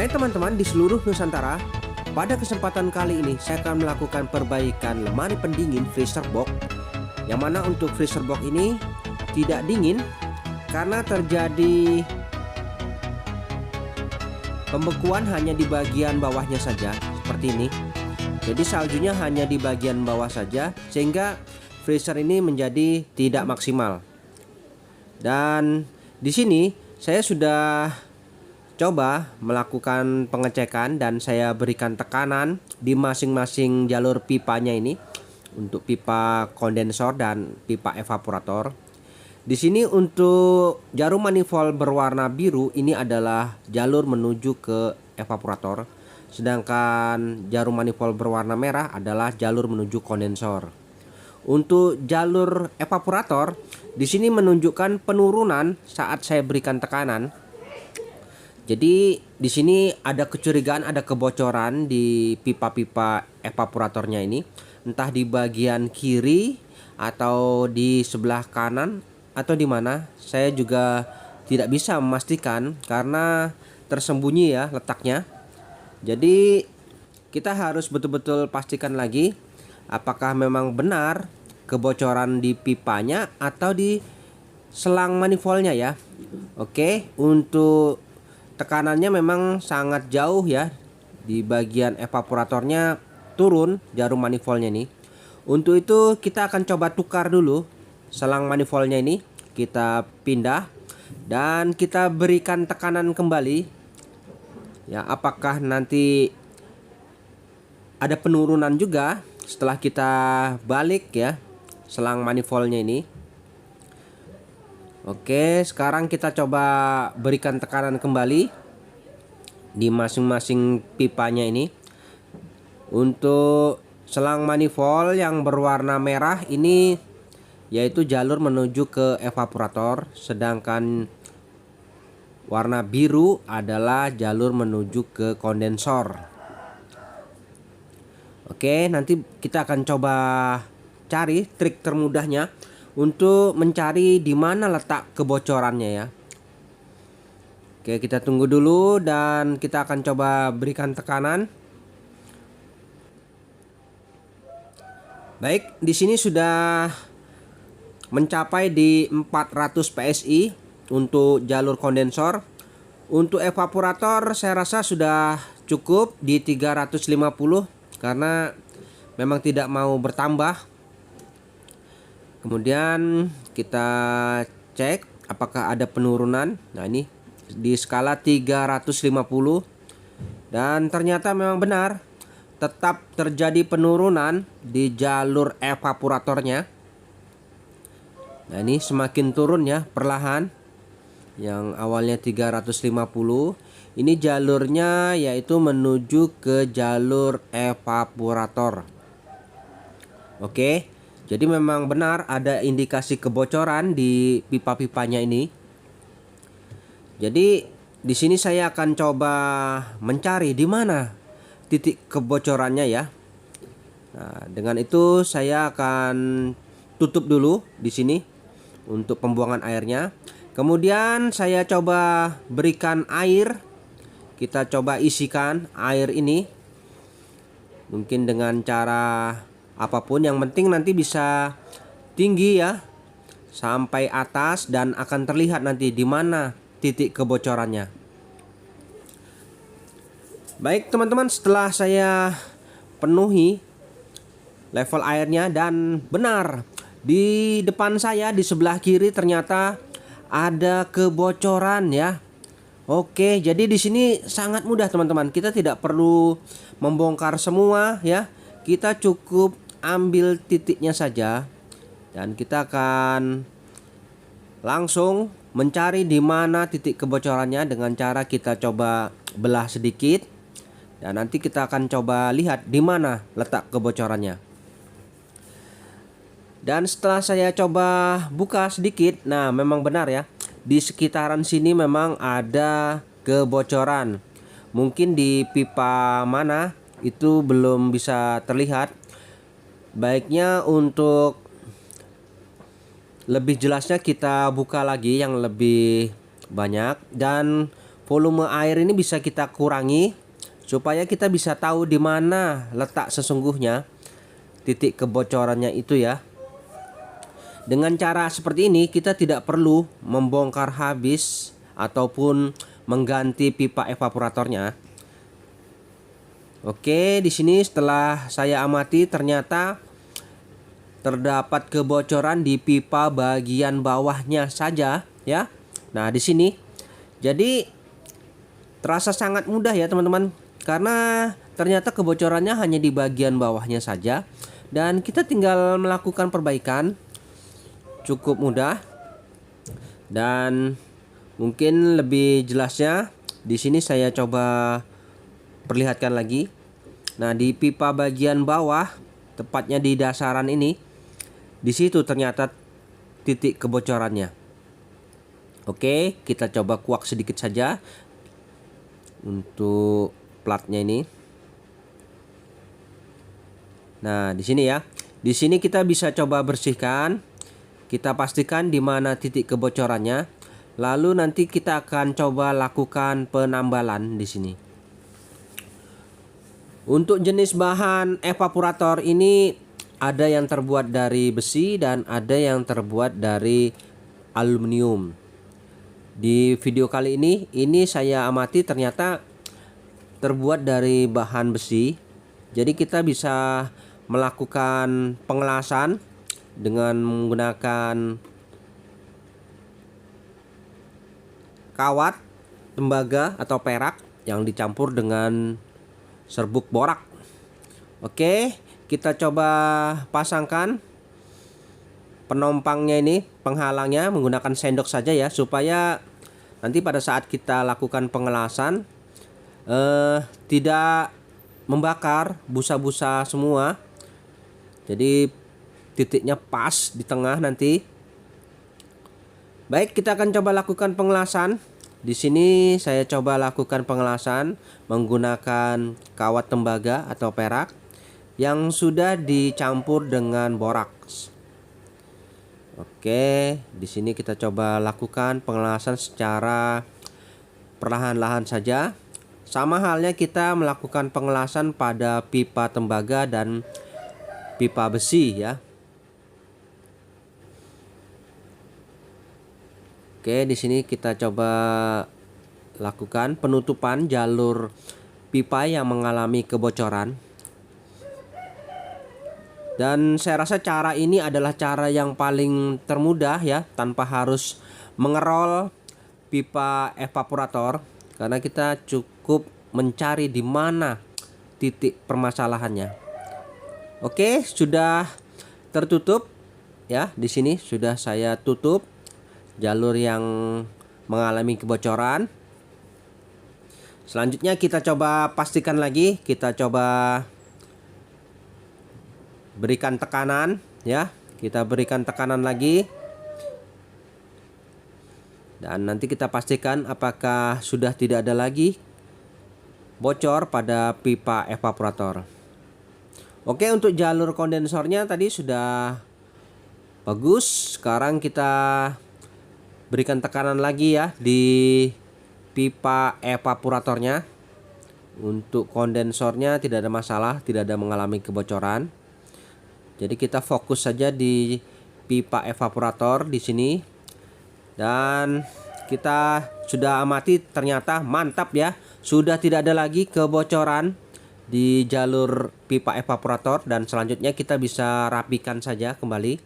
Hai teman-teman di seluruh Nusantara, pada kesempatan kali ini saya akan melakukan perbaikan lemari pendingin freezer box, yang mana untuk freezer box ini tidak dingin karena terjadi pembekuan hanya di bagian bawahnya saja seperti ini. Jadi saljunya hanya di bagian bawah saja sehingga freezer ini menjadi tidak maksimal. Dan di sini saya sudah coba melakukan pengecekan dan saya berikan tekanan di masing-masing jalur pipanya ini untuk pipa kondensor dan pipa evaporator. Di sini untuk jarum manifold berwarna biru ini adalah jalur menuju ke evaporator, sedangkan jarum manifold berwarna merah adalah jalur menuju kondensor. Untuk jalur evaporator di sini menunjukkan penurunan saat saya berikan tekanan. Jadi di sini ada kecurigaan ada kebocoran di pipa-pipa evaporatornya ini, entah di bagian kiri atau di sebelah kanan atau di mana. Saya juga tidak bisa memastikan karena tersembunyi ya letaknya. Jadi kita harus betul-betul pastikan lagi apakah memang benar kebocoran di pipanya atau di selang manifoldnya ya. Oke, untuk tekanannya memang sangat jauh ya, di bagian evaporatornya turun jarum manifoldnya ini. Untuk itu kita akan coba tukar dulu selang manifoldnya ini, kita pindah dan kita berikan tekanan kembali ya, apakah nanti ada penurunan juga setelah kita balik ya selang manifoldnya ini. Oke, sekarang kita coba berikan tekanan kembali di masing-masing pipanya ini. Untuk selang manifold yang berwarna merah ini yaitu jalur menuju ke evaporator, sedangkan warna biru adalah jalur menuju ke kondensor. Oke, nanti kita akan coba cari trik termudahnya untuk mencari di mana letak kebocorannya ya. Oke, kita tunggu dulu dan kita akan coba berikan tekanan. Baik, di sini sudah mencapai di 400 PSI untuk jalur kondensor. Untuk evaporator saya rasa sudah cukup di 350 karena memang tidak mau bertambah. Kemudian kita cek apakah ada penurunan. Nah, ini di skala 350 dan ternyata memang benar, tetap terjadi penurunan di jalur evaporatornya. Nah, ini semakin turun ya perlahan. Yang awalnya 350, ini jalurnya yaitu menuju ke jalur evaporator. Oke. Jadi memang benar ada indikasi kebocoran di pipa-pipanya ini. Jadi di sini saya akan coba mencari di mana titik kebocorannya ya. Nah, dengan itu saya akan tutup dulu di sini untuk pembuangan airnya. Kemudian saya coba berikan air. Kita coba isikan air ini. Mungkin dengan cara apapun, yang penting nanti bisa tinggi ya sampai atas dan akan terlihat nanti di mana titik kebocorannya. Baik teman-teman, setelah saya penuhi level airnya dan benar di depan saya di sebelah kiri ternyata ada kebocoran ya. Oke, jadi di sini sangat mudah teman-teman. Kita tidak perlu membongkar semua ya. Kita cukup ambil titiknya saja dan kita akan langsung mencari di mana titik kebocorannya dengan cara kita coba belah sedikit dan nanti kita akan coba lihat di mana letak kebocorannya. Dan setelah saya coba buka sedikit, nah memang benar ya, di sekitaran sini memang ada kebocoran. Mungkin di pipa mana itu belum bisa terlihat. Baiknya untuk lebih jelasnya kita buka lagi yang lebih banyak. Dan volume air ini bisa kita kurangi supaya kita bisa tahu di mana letak sesungguhnya titik kebocorannya itu ya. Dengan cara seperti ini kita tidak perlu membongkar habis ataupun mengganti pipa evaporatornya. Oke, di sini setelah saya amati ternyata terdapat kebocoran di pipa bagian bawahnya saja ya. Nah, di sini jadi terasa sangat mudah ya teman-teman, karena ternyata kebocorannya hanya di bagian bawahnya saja dan kita tinggal melakukan perbaikan. Cukup mudah. Dan mungkin lebih jelasnya di sini saya coba perlihatkan lagi. Nah, di pipa bagian bawah, tepatnya di dasaran ini, di situ ternyata titik kebocorannya. Oke, kita coba kuak sedikit saja untuk platnya ini. Nah, di sini ya. Di sini kita bisa coba bersihkan. Kita pastikan di mana titik kebocorannya. Lalu nanti kita akan coba lakukan penambalan di sini. Untuk jenis bahan evaporator ini ada yang terbuat dari besi dan ada yang terbuat dari aluminium. Di video kali ini saya amati ternyata terbuat dari bahan besi. Jadi kita bisa melakukan pengelasan dengan menggunakan kawat tembaga atau perak yang dicampur dengan serbuk borak. Oke, kita coba pasangkan penompangnya ini, penghalangnya menggunakan sendok saja ya, supaya nanti pada saat kita lakukan pengelasan tidak membakar busa-busa semua. Jadi titiknya pas di tengah nanti. Baik, kita akan coba lakukan pengelasan. Di sini saya coba lakukan pengelasan menggunakan kawat tembaga atau perak yang sudah dicampur dengan boraks. Oke, di sini kita coba lakukan pengelasan secara perlahan-lahan saja. Sama halnya kita melakukan pengelasan pada pipa tembaga dan pipa besi ya. Oke, di sini kita coba lakukan penutupan jalur pipa yang mengalami kebocoran. Dan saya rasa cara ini adalah cara yang paling termudah ya, tanpa harus mengerol pipa evaporator, karena kita cukup mencari di mana titik permasalahannya. Oke, sudah tertutup ya. Di sini sudah saya tutup jalur yang mengalami kebocoran. Selanjutnya kita coba pastikan lagi, kita coba berikan tekanan ya. Kita berikan tekanan lagi. Dan nanti kita pastikan apakah sudah tidak ada lagi bocor pada pipa evaporator. Oke, untuk jalur kondensornya tadi sudah bagus. Sekarang kita berikan tekanan lagi ya di pipa evaporatornya. Untuk kondensornya tidak ada masalah, tidak ada mengalami kebocoran. Jadi kita fokus saja di pipa evaporator di sini. Dan kita sudah amati ternyata mantap ya. Sudah tidak ada lagi kebocoran di jalur pipa evaporator, dan selanjutnya kita bisa rapikan saja kembali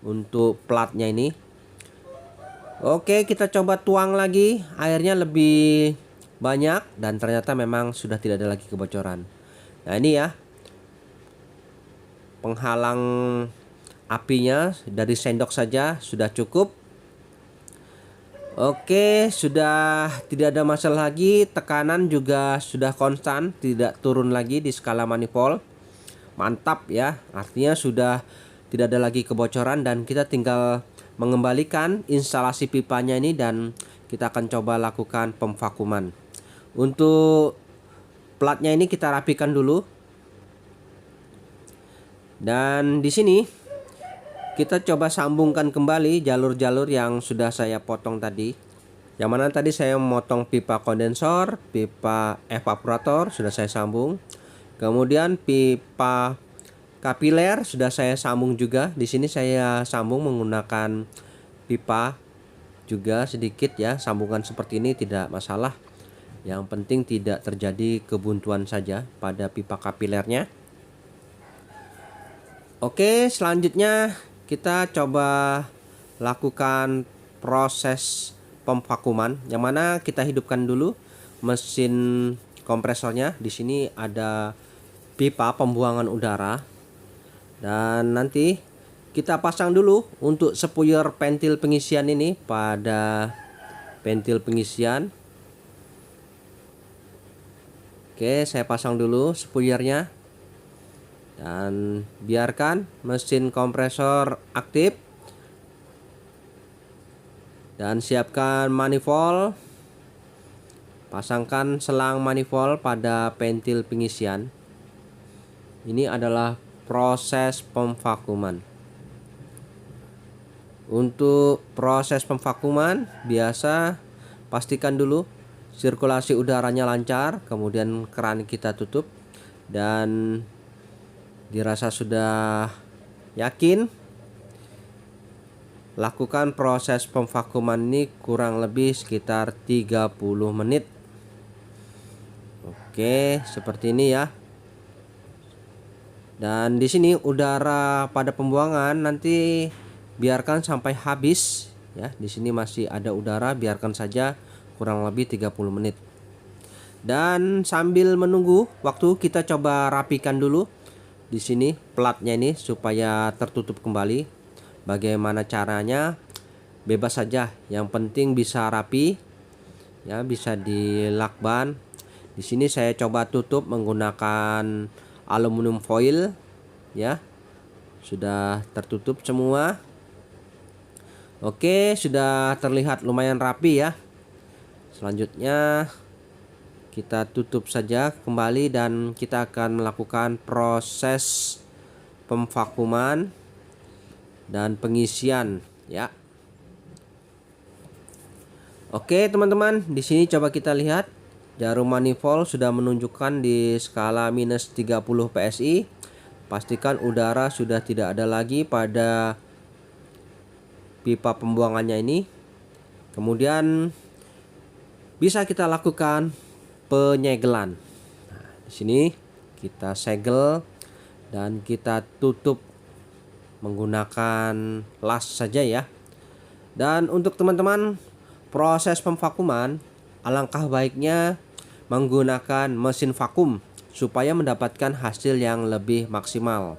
untuk platnya ini. Oke, kita coba tuang lagi, airnya lebih banyak dan ternyata memang sudah tidak ada lagi kebocoran. Nah, ini ya penghalang apinya, dari sendok saja sudah cukup. Oke, sudah tidak ada masalah lagi. Tekanan juga sudah konstan, tidak turun lagi di skala manifold. Mantap ya, artinya sudah tidak ada lagi kebocoran dan kita tinggal mengembalikan instalasi pipanya ini dan kita akan coba lakukan pemvakuman. Untuk platnya ini kita rapikan dulu. Dan di sini kita coba sambungkan kembali jalur-jalur yang sudah saya potong tadi. Yang mana tadi saya memotong pipa kondensor, pipa evaporator sudah saya sambung. Kemudian pipa kapiler sudah saya sambung juga. Di sini saya sambung menggunakan pipa juga sedikit ya. Sambungan seperti ini tidak masalah. Yang penting tidak terjadi kebuntuan saja pada pipa kapilernya. Oke, selanjutnya kita coba lakukan proses pemvakuman, yang mana kita hidupkan dulu mesin kompresornya. Di sini ada pipa pembuangan udara, dan nanti kita pasang dulu untuk spuyer pentil pengisian ini pada pentil pengisian. Oke, saya pasang dulu spuyernya dan biarkan mesin kompresor aktif. Dan siapkan manifold, pasangkan selang manifold pada pentil pengisian. Ini adalah proses pemvakuman. Untuk proses pemvakuman biasa pastikan dulu sirkulasi udaranya lancar, kemudian keran kita tutup, dan dirasa sudah yakin, lakukan proses pemvakuman ini kurang lebih sekitar 30 menit. Oke, seperti ini ya. Dan di sini udara pada pembuangan nanti biarkan sampai habis ya. Di sini masih ada udara, biarkan saja kurang lebih 30 menit. Dan sambil menunggu waktu, kita coba rapikan dulu di sini platnya ini supaya tertutup kembali. Bagaimana caranya? Bebas saja, yang penting bisa rapi ya, bisa dilakban. Di sini saya coba tutup menggunakan aluminium foil ya. Sudah tertutup semua. Oke, sudah terlihat lumayan rapi ya. Selanjutnya kita tutup saja kembali dan kita akan melakukan proses pemvakuman dan pengisian ya. Oke teman-teman, di sini coba kita lihat jarum manifold sudah menunjukkan di skala minus 30 PSI. Pastikan udara sudah tidak ada lagi pada pipa pembuangannya ini. Kemudian bisa kita lakukan penyegelan. Nah, di sini kita segel dan kita tutup menggunakan las saja ya. Dan untuk teman-teman, proses pemvakuman alangkah baiknya menggunakan mesin vakum supaya mendapatkan hasil yang lebih maksimal.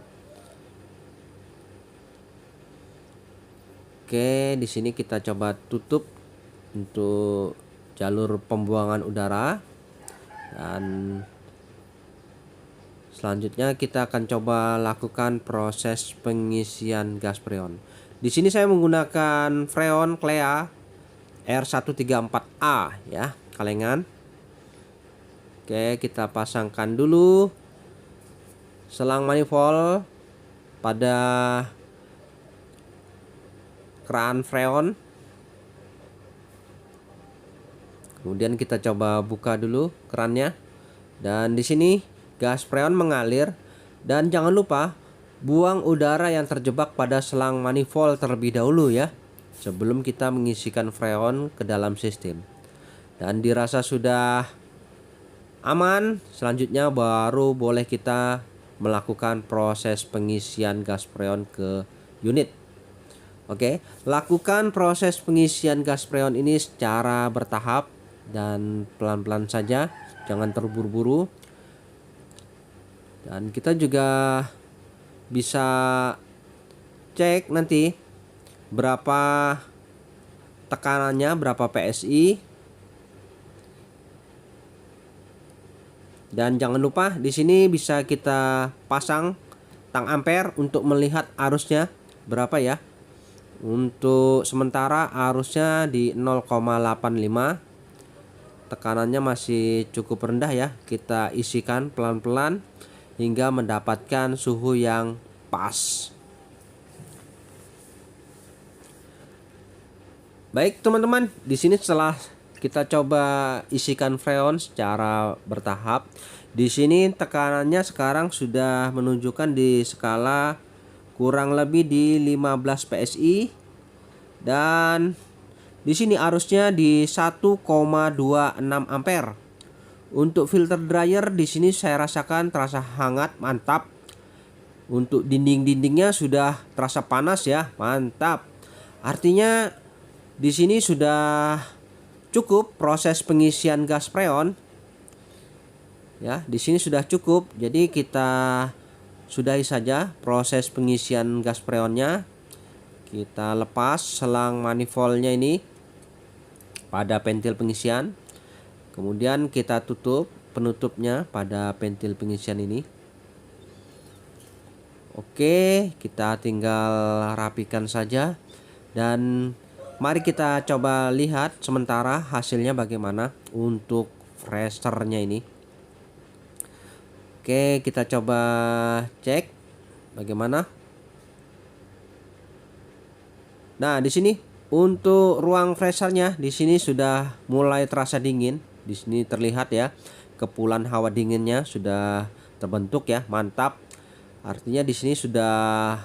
Oke, di sini kita coba tutup untuk jalur pembuangan udara, dan selanjutnya kita akan coba lakukan proses pengisian gas freon. Di sini saya menggunakan freon Clea R134A ya, kalengan. Oke, kita pasangkan dulu selang manifold pada keran freon. Kemudian kita coba buka dulu kerannya, dan di sini gas freon mengalir. Dan jangan lupa buang udara yang terjebak pada selang manifold terlebih dahulu ya, sebelum kita mengisikan freon ke dalam sistem. Dan dirasa sudah aman, selanjutnya baru boleh kita melakukan proses pengisian gas freon ke unit. Oke, lakukan proses pengisian gas freon ini secara bertahap dan pelan-pelan saja, jangan terburu-buru. Dan kita juga bisa cek nanti berapa tekanannya, berapa PSI. Dan jangan lupa di sini bisa kita pasang tang ampere untuk melihat arusnya berapa ya. Untuk sementara arusnya di 0,85. Tekanannya masih cukup rendah ya. Kita isikan pelan-pelan hingga mendapatkan suhu yang pas. Baik teman-teman, di sini setelah kita coba isikan freon secara bertahap, di sini tekanannya sekarang sudah menunjukkan di skala kurang lebih di 15 PSI, dan di sini arusnya di 1,26 ampere. Untuk filter dryer di sini saya rasakan terasa hangat, mantap. Untuk dinding-dindingnya sudah terasa panas ya, mantap. Artinya di sini sudah cukup proses pengisian gas freon. Ya, di sini sudah cukup. Jadi kita sudahi saja proses pengisian gas freonnya. Kita lepas selang manifoldnya ini pada pentil pengisian. Kemudian kita tutup penutupnya pada pentil pengisian ini. Oke, kita tinggal rapikan saja, dan mari kita coba lihat sementara hasilnya bagaimana untuk freshernya ini. Oke, kita coba cek bagaimana. Nah, di sini untuk ruang freshernya di sini sudah mulai terasa dingin. Di sini terlihat ya, kepulan hawa dinginnya sudah terbentuk ya, mantap. Artinya di sini sudah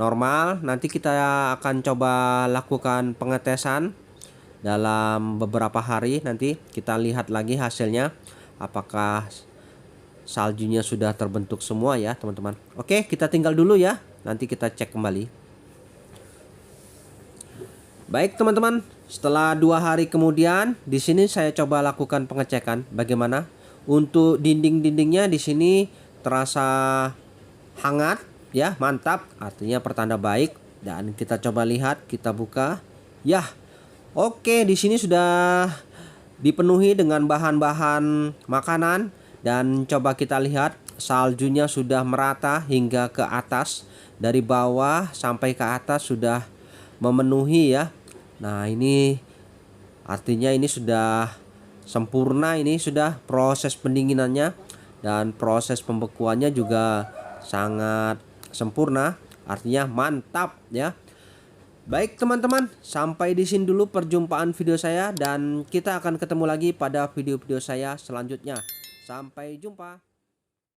normal. Nanti kita akan coba lakukan pengetesan dalam beberapa hari. Nanti kita lihat lagi hasilnya, apakah saljunya sudah terbentuk semua ya teman-teman. Oke, kita tinggal dulu ya. Nanti kita cek kembali. Baik teman-teman, setelah 2 hari kemudian di sini saya coba lakukan pengecekan bagaimana. Untuk dinding-dindingnya di sini terasa hangat ya, mantap, artinya pertanda baik. Dan kita coba lihat, kita buka ya. Oke, di sini sudah dipenuhi dengan bahan-bahan makanan, dan coba kita lihat saljunya sudah merata hingga ke atas, dari bawah sampai ke atas sudah memenuhi ya. Nah, ini artinya ini sudah sempurna, ini sudah proses pendinginannya. Dan proses pembekuannya juga sangat sempurna, artinya mantap ya. Baik teman-teman, sampai di sini dulu perjumpaan video saya, dan kita akan ketemu lagi pada video-video saya selanjutnya. Sampai jumpa.